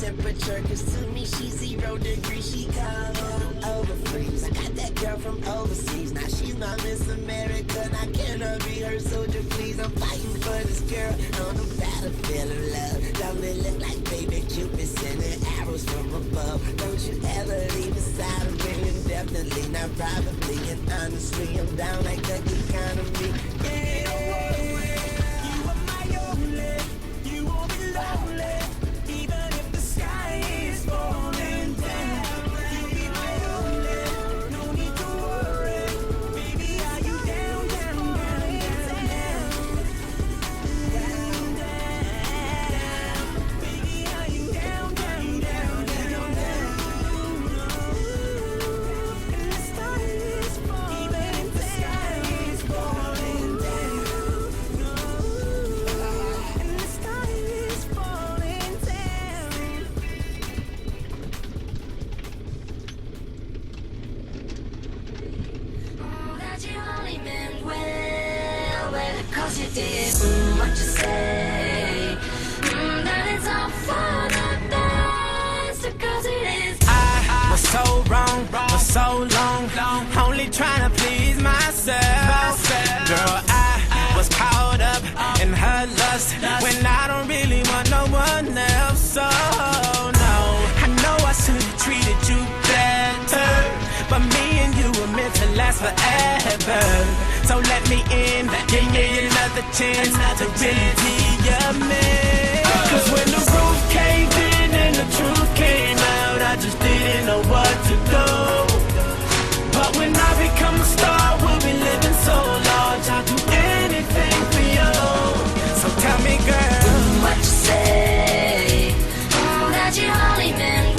temperature, cause to me she's 0 degrees. She called over freeze. I got that girl from overseas. Now she's my Miss America. Now can I be her soldier, please? I'm fighting for this girl on the battlefield of love. Don't it look like baby Cupid sending arrows from above? Don't you ever leave aside of me, indefinitely, not probably. And honestly, I'm down like the economy. Yeah. Cause you did what you say, that it's all for the best, cause it is. I was so wrong for so long, only trying to please myself. Girl, I was caught up in her lust when I don't really want no one else. So no, I know I should have treated you better, but me and you were meant to last forever. So let me in, give me another chance to really be your man. Cause when the roof caved in and the truth came out, I just didn't know what to do. But when I become a star, we'll be living so large, I'll do anything for you. So tell me, girl, what you say, that you only meant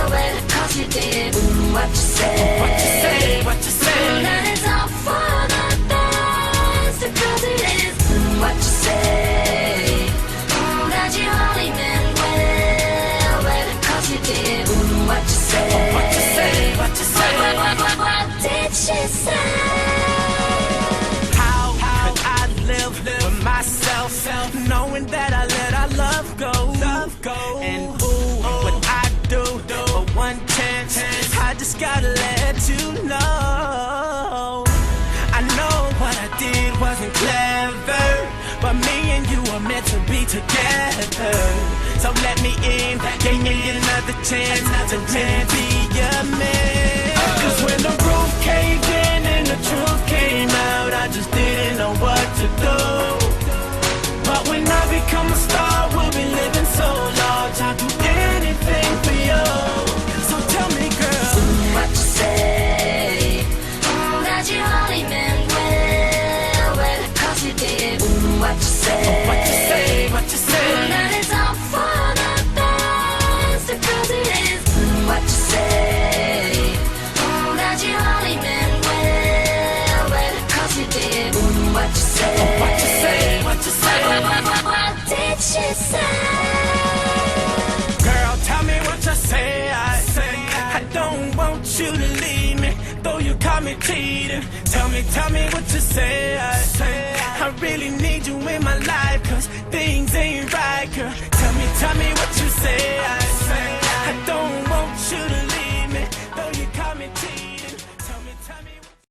well, cause you did what you say. What you say, what you say, that it's all for the best, cause it is. What you say, that you only meant well, cause you did what you say. What you say, what you say, what did she say? How could I live with myself, knowing that I let our love go? And ooh, what I do for one chance, I just gotta let you know. I know what I did wasn't clever, but me and you are meant to be together. So let me in, give me another chance to really be your man. Cause when the roof caved in and the truth came out, I just didn't know what to do. But when I become a star, we'll be living so large, I'll do anything for you. So tell me, girl, what you say, that you only meant well, cause you did what you say. What you say, what you say, that it's all for the best, cause it is. What you say, that you only meant well, cause you did what you say. what you say, what you say, what did she say? girl, tell me what you say. I don't want you to leave me, though you caught me cheating. Tell me what you say. I really need you in my life, cause things ain't right, girl. Tell me what